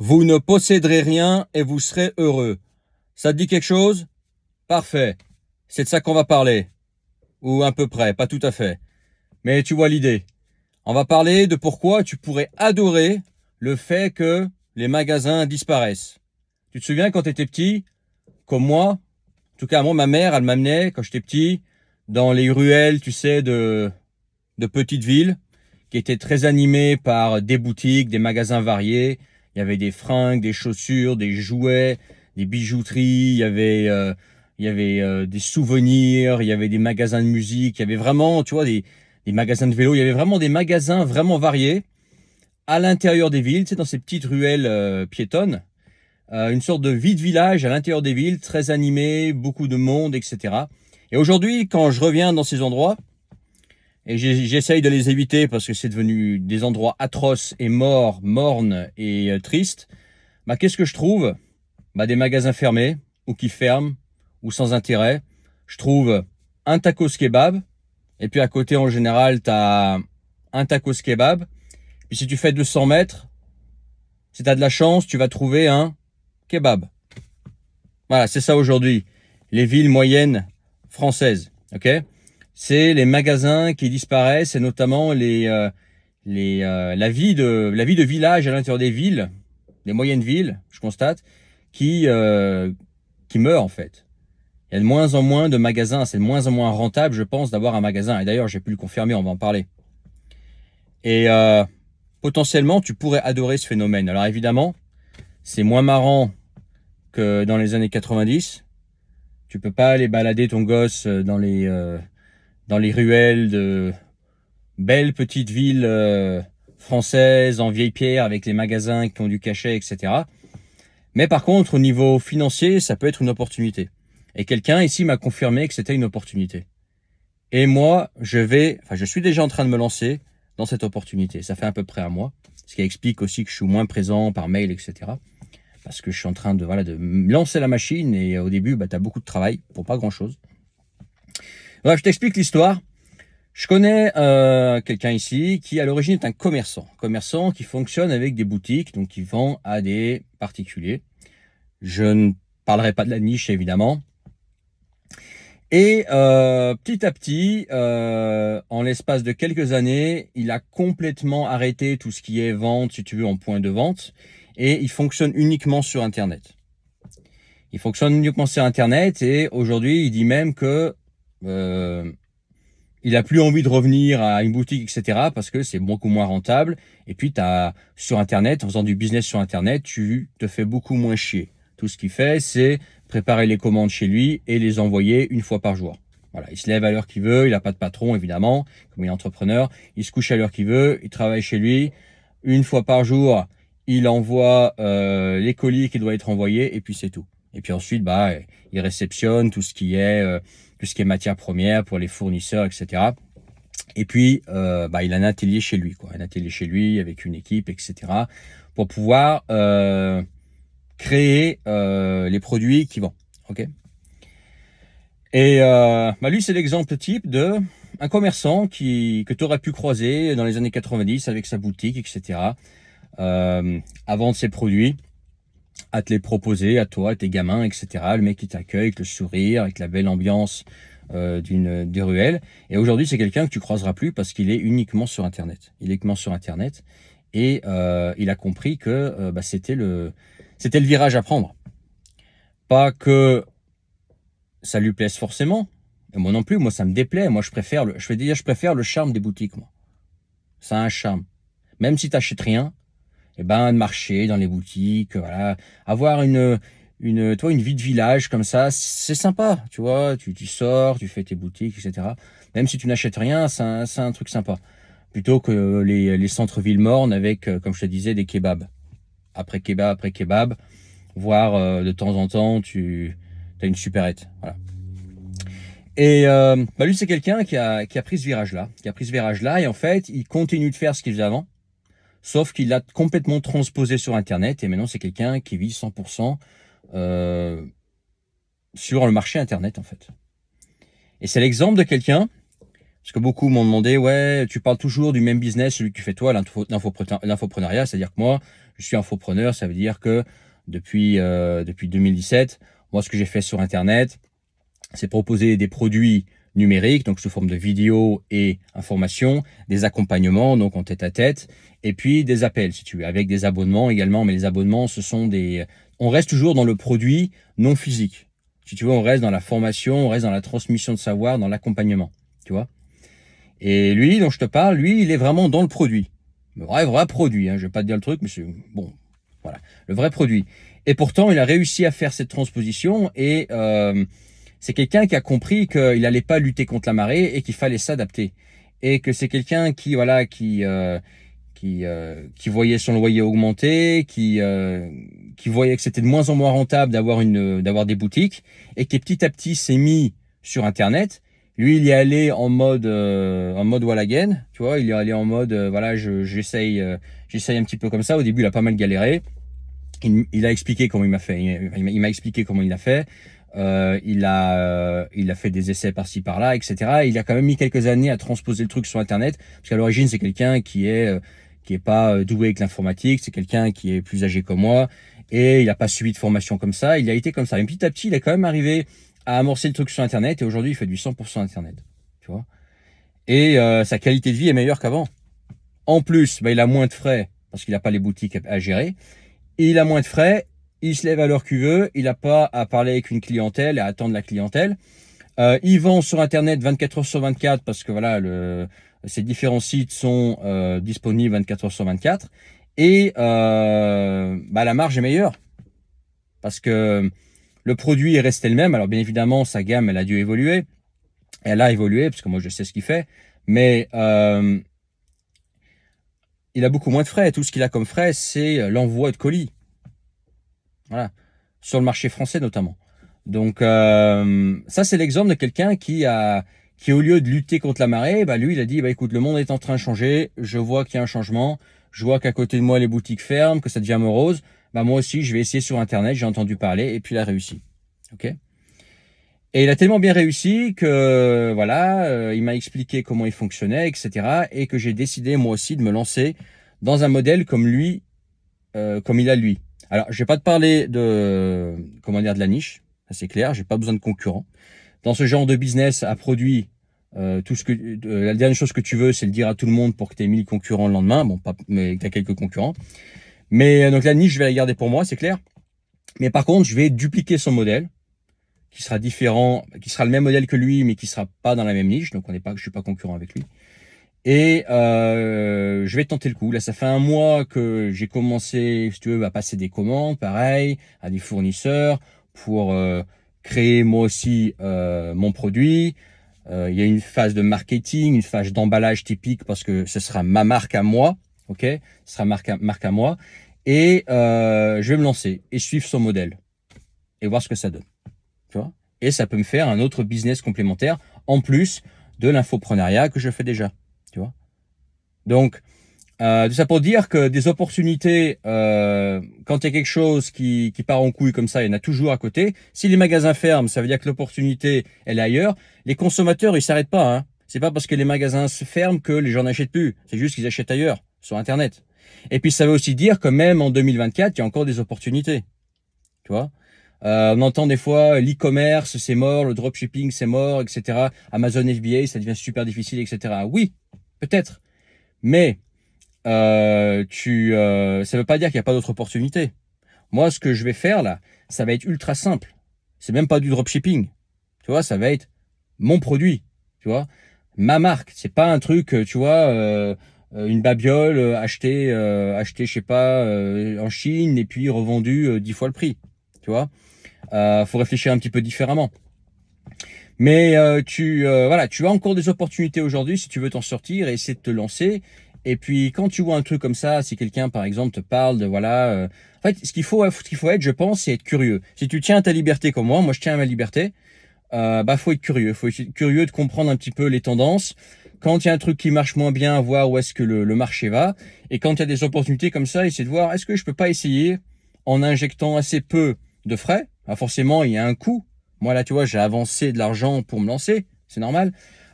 Vous ne posséderez rien et vous serez heureux. Ça te dit quelque chose? Parfait. C'est de ça qu'on va parler. Ou à peu près, pas tout à fait. Mais tu vois l'idée. On va parler de pourquoi tu pourrais adorer le fait que les magasins disparaissent. Tu te souviens quand tu étais petit, comme moi, en tout cas moi, ma mère, elle m'amenait quand j'étais petit dans les ruelles, tu sais, de petites villes qui étaient très animées par des boutiques, des magasins variés. Il y avait des fringues, des chaussures, des jouets, des bijouteries, il y avait des souvenirs, il y avait des magasins de musique, il y avait vraiment, tu vois, des magasins de vélo, il y avait vraiment des magasins vraiment variés à l'intérieur des villes, tu sais, dans ces petites ruelles piétonnes. Une sorte de vie de village à l'intérieur des villes, très animé, beaucoup de monde, etc. Et aujourd'hui, quand je reviens dans ces endroits, et j'essaye de les éviter parce que c'est devenu des endroits atroces et mornes et tristes, bah, qu'est-ce que je trouve? Bah, des magasins fermés, ou qui ferment, ou sans intérêt. Je trouve un tacos kebab, et puis à côté, en général, tu as un tacos kebab. Puis si tu fais 200 mètres, si tu as de la chance, tu vas trouver un kebab. Voilà, c'est ça aujourd'hui. Les villes moyennes françaises, ok? C'est les magasins qui disparaissent et notamment la vie de village à l'intérieur des villes, les moyennes villes, je constate, qui, euh, qui meurent en fait. Il y a de moins en moins de magasins, c'est de moins en moins rentable, je pense, d'avoir un magasin. Et d'ailleurs, j'ai pu le confirmer, on va en parler. Et potentiellement, tu pourrais adorer ce phénomène. Alors évidemment, c'est moins marrant que dans les années 90. Tu peux pas aller balader ton gosse dans les ruelles de belles petites villes françaises en vieille pierre avec les magasins qui ont du cachet, etc. Mais par contre, au niveau financier, ça peut être une opportunité. Et quelqu'un ici m'a confirmé que c'était une opportunité. Et moi, je suis déjà en train de me lancer dans cette opportunité. Ça fait à peu près un mois, ce qui explique aussi que je suis moins présent par mail, etc. Parce que je suis en train de, voilà, de lancer la machine et au début, bah, tu as beaucoup de travail pour pas grand-chose. Bref, je t'explique l'histoire. Je connais quelqu'un ici qui, à l'origine, est un commerçant qui fonctionne avec des boutiques, donc qui vend à des particuliers. Je ne parlerai pas de la niche, évidemment. Et petit à petit, en l'espace de quelques années, il a complètement arrêté tout ce qui est vente, si tu veux, en point de vente, et il fonctionne uniquement sur Internet. Il fonctionne uniquement sur Internet et aujourd'hui, il dit même que il a plus envie de revenir à une boutique, etc. parce que c'est beaucoup moins rentable. Et puis, sur Internet, en faisant du business sur Internet, tu te fais beaucoup moins chier. Tout ce qu'il fait, c'est préparer les commandes chez lui et les envoyer une fois par jour. Voilà, il se lève à l'heure qu'il veut, il n'a pas de patron, évidemment, comme il est entrepreneur. Il se couche à l'heure qu'il veut, il travaille chez lui. Une fois par jour, il envoie les colis qui doivent être envoyés et puis c'est tout. Et puis ensuite, bah, il réceptionne tout ce qui est matière première pour les fournisseurs, etc. Et puis, bah, il a un atelier chez lui, quoi, un atelier chez lui avec une équipe, etc. pour pouvoir créer les produits qu'il vend. Ok. Et bah, lui, c'est l'exemple type de un commerçant que tu aurais pu croiser dans les années 90 avec sa boutique, etc. À vendre ses produits, à te les proposer à toi, à tes gamins, etc. Le mec qui t'accueille avec le sourire, avec la belle ambiance des ruelles. Et aujourd'hui, c'est quelqu'un que tu croiseras plus parce qu'il est uniquement sur Internet. Il est uniquement sur Internet et il a compris que bah, c'était le virage à prendre. Pas que ça lui plaise forcément. Et moi non plus, moi ça me déplaît. Moi je préfère je préfère le charme des boutiques, moi. Ça a un charme. Même si tu n'achètes rien, et ben de marcher dans les boutiques, voilà, avoir une vie de village comme ça, c'est sympa, tu vois, tu sors, tu fais tes boutiques, etc. Même si tu n'achètes rien, c'est un truc sympa. Plutôt que les centres-villes mornes avec, comme je te disais, des kebabs. Après kebab, voire de temps en temps, tu as une supérette. Voilà. Et bah lui, c'est quelqu'un qui a pris ce virage-là, et en fait, il continue de faire ce qu'il faisait avant. Sauf qu'il l'a complètement transposé sur Internet et maintenant c'est quelqu'un qui vit 100% sur le marché Internet en fait. Et c'est l'exemple de quelqu'un Parce que beaucoup m'ont demandé, ouais, tu parles toujours du même business, celui que tu fais toi, l'infopreneuriat. C'est-à-dire que moi, je suis infopreneur. Ça veut dire que depuis 2017, moi, ce que j'ai fait sur Internet, c'est proposer des produits numériques, donc sous forme de vidéos et informations, des accompagnements, donc en tête-à-tête, et puis des appels, si tu veux, avec des abonnements également. Mais les abonnements, on reste toujours dans le produit non physique. Si tu veux, on reste dans la formation, on reste dans la transmission de savoir, dans l'accompagnement, tu vois. Et lui, dont je te parle, lui, il est vraiment dans le produit. Le vrai produit, hein. Je vais pas te dire le truc, mais c'est bon, voilà, le vrai produit. Et pourtant, il a réussi à faire cette transposition et c'est quelqu'un qui a compris qu'il n'allait pas lutter contre la marée et qu'il fallait s'adapter. Et que c'est quelqu'un qui voyait son loyer augmenter, qui voyait que c'était de moins en moins rentable d'avoir des boutiques et qui petit à petit s'est mis sur Internet. Lui, il y est allé en mode wall again, tu vois, il est allé en mode voilà, j'essaye un petit peu comme ça. Au début, il a pas mal galéré. Il a expliqué comment il m'a fait. Il m'a expliqué comment il a fait. Il a fait des essais par-ci par-là, etc. Il a quand même mis quelques années à transposer le truc sur Internet, parce qu'à l'origine c'est quelqu'un qui est pas doué avec l'informatique, c'est quelqu'un qui est plus âgé que moi, et il n'a pas suivi de formation comme ça. Il a été comme ça. Et petit à petit, il a quand même arrivé à amorcer le truc sur Internet, et aujourd'hui il fait du 100% Internet, tu vois. Et sa qualité de vie est meilleure qu'avant. En plus, bah, il a moins de frais parce qu'il n'a pas les boutiques à gérer. Il a moins de frais, il se lève à l'heure qu'il veut, il n'a pas à parler avec une clientèle et à attendre la clientèle. Il vend sur Internet 24 heures sur 24 parce que voilà, ces différents sites sont disponibles 24 heures sur 24. Et bah, la marge est meilleure parce que le produit est resté le même. Alors bien évidemment, sa gamme, elle a dû évoluer. Elle a évolué parce que moi, je sais ce qu'il fait. Mais il a beaucoup moins de frais. Tout ce qu'il a comme frais, c'est l'envoi de colis. Voilà. Sur le marché français notamment. Donc ça, c'est l'exemple de quelqu'un qui au lieu de lutter contre la marée, bah lui, il a dit, bah écoute, le monde est en train de changer. Je vois qu'il y a un changement. Je vois qu'à côté de moi, les boutiques ferment, que ça devient morose. Bah moi aussi, je vais essayer sur Internet. J'ai entendu parler et puis il a réussi. Ok. Et il a tellement bien réussi que voilà, il m'a expliqué comment il fonctionnait, etc. Et que j'ai décidé moi aussi de me lancer dans un modèle comme lui, comme il a lui. Alors, je vais pas te parler de de la niche, c'est clair. J'ai pas besoin de concurrents. Dans ce genre de business à produit, la dernière chose que tu veux, c'est le dire à tout le monde pour que tu aies 1000 concurrents le lendemain. Bon, pas, mais tu as quelques concurrents. Mais donc la niche, je vais la garder pour moi, c'est clair. Mais par contre, je vais dupliquer son modèle, qui sera différent, qui sera le même modèle que lui, mais qui sera pas dans la même niche. Donc je suis pas concurrent avec lui. Et je vais tenter le coup. Là, ça fait un mois que j'ai commencé, si tu veux, à passer des commandes, pareil, à des fournisseurs pour créer moi aussi mon produit. Il y a une phase de marketing, une phase d'emballage typique parce que ce sera ma marque à moi, ok. Ce sera marque à moi. Et je vais me lancer et suivre son modèle et voir ce que ça donne. Tu vois. Et ça peut me faire un autre business complémentaire en plus de l'infopreneuriat que je fais déjà. Tu vois. Donc, tout ça pour dire que des opportunités, quand il y a quelque chose qui part en couille comme ça, il y en a toujours à côté. Si les magasins ferment, ça veut dire que l'opportunité, elle est ailleurs. Les consommateurs, ils s'arrêtent pas. Hein. C'est pas parce que les magasins se ferment que les gens n'achètent plus. C'est juste qu'ils achètent ailleurs, sur Internet. Et puis, ça veut aussi dire que même en 2024, il y a encore des opportunités. Tu vois. On entend des fois l'e-commerce, c'est mort, le dropshipping, c'est mort, etc. Amazon FBA, ça devient super difficile, etc. Oui, peut-être. Mais ça veut pas dire qu'il n'y a pas d'autres opportunités. Moi, ce que je vais faire là, ça va être ultra simple. C'est même pas du dropshipping. Tu vois, ça va être mon produit. Tu vois, ma marque. C'est pas un truc, tu vois, une babiole achetée, je sais pas, en Chine et puis revendue 10 fois le prix. Tu vois, faut réfléchir un petit peu différemment. Mais voilà, tu as encore des opportunités aujourd'hui si tu veux t'en sortir et essayer de te lancer. Et puis quand tu vois un truc comme ça, si quelqu'un par exemple te parle de voilà, en fait, ce qu'il faut être, je pense, c'est être curieux. Si tu tiens à ta liberté comme moi je tiens à ma liberté, bah faut être curieux, faut être curieux de comprendre un petit peu les tendances. Quand il y a un truc qui marche moins bien, voir où est-ce que le marché va. Et quand il y a des opportunités comme ça, essayer de voir est-ce que je peux pas essayer en injectant assez peu de frais. Forcément, il y a un coût. Moi là, tu vois, j'ai avancé de l'argent pour me lancer, c'est normal.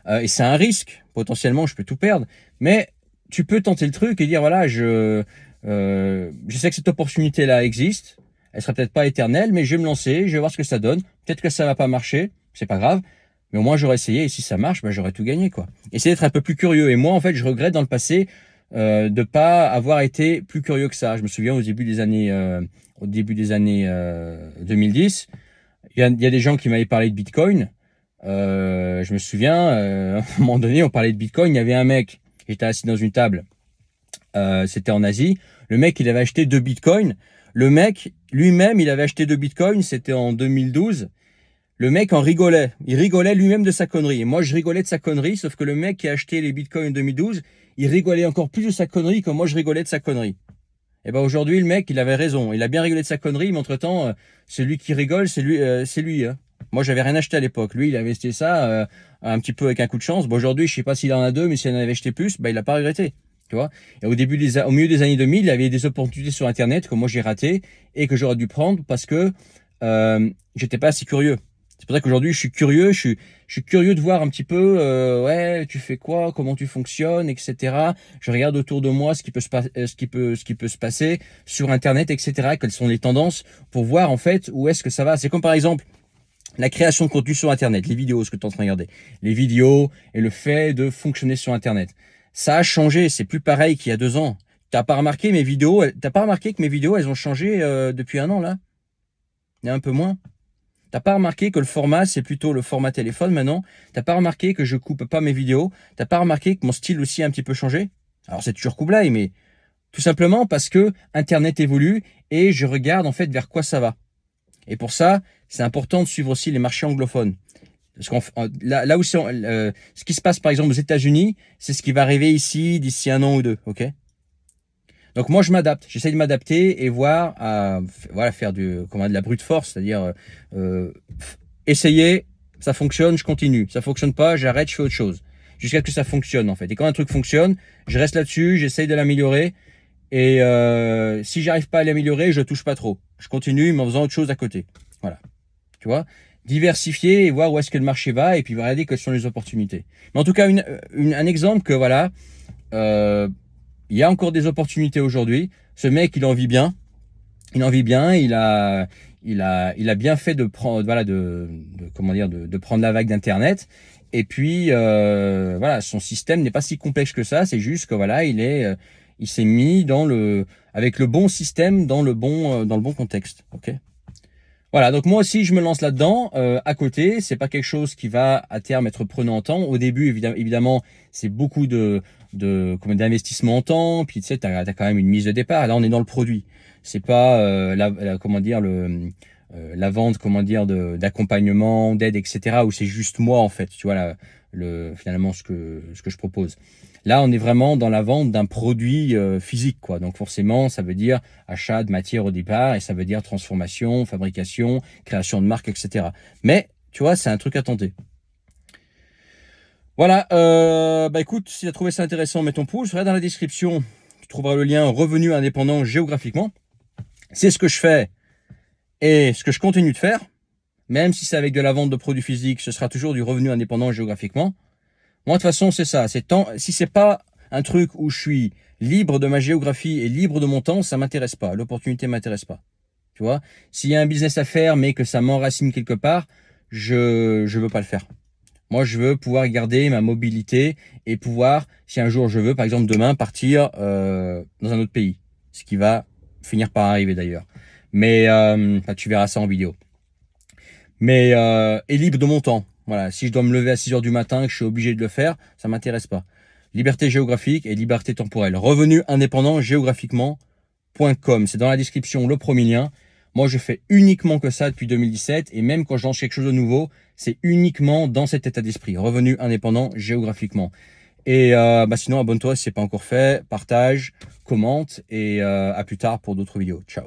et c'est un risque. Potentiellement, je peux tout perdre. Mais tu peux tenter le truc et dire, voilà, je sais que cette opportunité-là existe. Elle sera peut-être pas éternelle, mais je vais me lancer, je vais voir ce que ça donne. Peut-être que ça va pas marcher, c'est pas grave. Mais au moins, j'aurais essayé. Et si ça marche, bah, j'aurais tout gagné, quoi. Essayer d'être un peu plus curieux. Et moi, en fait, je regrette dans le passé de pas avoir été plus curieux que ça. Je me souviens au début des années 2010, il y a des gens qui m'avaient parlé de Bitcoin. Je me souviens, à un moment donné, on parlait de Bitcoin. Il y avait un mec, j'étais assis dans une table, c'était en Asie. Le mec, il avait acheté 2 Bitcoins. Le mec, lui-même, il avait acheté 2 Bitcoins, c'était en 2012. Le mec en rigolait. Il rigolait lui-même de sa connerie. Et moi, je rigolais de sa connerie, sauf que le mec qui a acheté les Bitcoins en 2012, il rigolait encore plus de sa connerie que moi, je rigolais de sa connerie. Et ben aujourd'hui, le mec, il avait raison. Il a bien rigolé de sa connerie, mais entre-temps, celui qui rigole, c'est lui. Hein. Moi, j'avais rien acheté à l'époque. Lui, il avait acheté ça un petit peu avec un coup de chance. Bon, aujourd'hui, je sais pas s'il en a 2, mais s'il en avait acheté plus, bah, il a pas regretté. Tu vois. Et au milieu des années 2000, il y avait des opportunités sur Internet que moi j'ai raté et que j'aurais dû prendre parce que j'étais pas assez curieux. C'est pour ça qu'aujourd'hui, je suis curieux. Je suis curieux de voir un petit peu, ouais, tu fais quoi, comment tu fonctionnes, etc. Je regarde autour de moi ce qui peut se passer sur Internet, etc. Quelles sont les tendances pour voir en fait où est-ce que ça va. C'est comme par exemple la création de contenu sur Internet, les vidéos, ce que tu es en train de regarder, les vidéos et le fait de fonctionner sur Internet. Ça a changé, c'est plus pareil qu'il y a 2 ans. T'as pas remarqué que mes vidéos, elles ont changé depuis 1 an là? Il y a un peu moins. T'as pas remarqué que le format, c'est plutôt le format téléphone maintenant? T'as pas remarqué que je coupe pas mes vidéos? T'as pas remarqué que mon style aussi a un petit peu changé? Alors c'est toujours Koublaï, mais tout simplement parce que Internet évolue et je regarde en fait vers quoi ça va. Et pour ça, c'est important de suivre aussi les marchés anglophones. Parce là où ce qui se passe par exemple aux États-Unis, c'est ce qui va arriver ici d'ici 1 an ou 2, ok? Donc moi je m'adapte, j'essaie de m'adapter et voir, voilà, faire de la brute force, c'est-à-dire essayer, ça fonctionne, je continue, ça fonctionne pas, j'arrête, je fais autre chose, jusqu'à ce que ça fonctionne en fait. Et quand un truc fonctionne, je reste là-dessus, j'essaye de l'améliorer et si j'arrive pas à l'améliorer, je touche pas trop, je continue mais en faisant autre chose à côté. Voilà, tu vois, diversifier et voir où est-ce que le marché va et puis regarder quelles sont les opportunités. Mais en tout cas, un exemple que voilà. Il y a encore des opportunités aujourd'hui. Ce mec, il en vit bien. Il en vit bien. Il a bien fait de prendre, voilà, de prendre la vague d'Internet. Et puis, voilà, son système n'est pas si complexe que ça. C'est juste que voilà, il s'est mis avec le bon système dans le bon contexte. Ok. Voilà, donc moi aussi je me lance là-dedans. À côté, c'est pas quelque chose qui va à terme être prenant en temps. Au début, évidemment, c'est beaucoup d'investissement en temps. Puis tu sais, t'as quand même une mise de départ. Là, on est dans le produit. C'est pas la vente, d'accompagnement, d'aide, etc. Où c'est juste moi en fait. Tu vois finalement ce que je propose. Là, on est vraiment dans la vente d'un produit physique, quoi. Donc forcément, ça veut dire achat de matière au départ et ça veut dire transformation, fabrication, création de marque, etc. Mais, tu vois, c'est un truc à tenter. Voilà, bah écoute, si tu as trouvé ça intéressant, mets ton pouce. Regarde dans la description, tu trouveras le lien revenu indépendant géographiquement. C'est ce que je fais et ce que je continue de faire. Même si c'est avec de la vente de produits physiques, ce sera toujours du revenu indépendant géographiquement. Moi, de toute façon, c'est ça. Si c'est pas un truc où je suis libre de ma géographie et libre de mon temps, ça m'intéresse pas. L'opportunité m'intéresse pas. Tu vois, s'il y a un business à faire, mais que ça m'enracine quelque part, je veux pas le faire. Moi, je veux pouvoir garder ma mobilité et pouvoir, si un jour je veux, par exemple demain, partir dans un autre pays. Ce qui va finir par arriver d'ailleurs. Mais tu verras ça en vidéo. Mais et libre de mon temps. Voilà, si je dois me lever à 6h du matin, que je suis obligé de le faire, ça m'intéresse pas. Liberté géographique et liberté temporelle. Revenu indépendant géographiquement.com. C'est dans la description le premier lien. Moi, je fais uniquement que ça depuis 2017 et même quand je lance quelque chose de nouveau, c'est uniquement dans cet état d'esprit. Revenu indépendant géographiquement. Et sinon, abonne-toi si ce n'est pas encore fait, partage, commente et à plus tard pour d'autres vidéos. Ciao.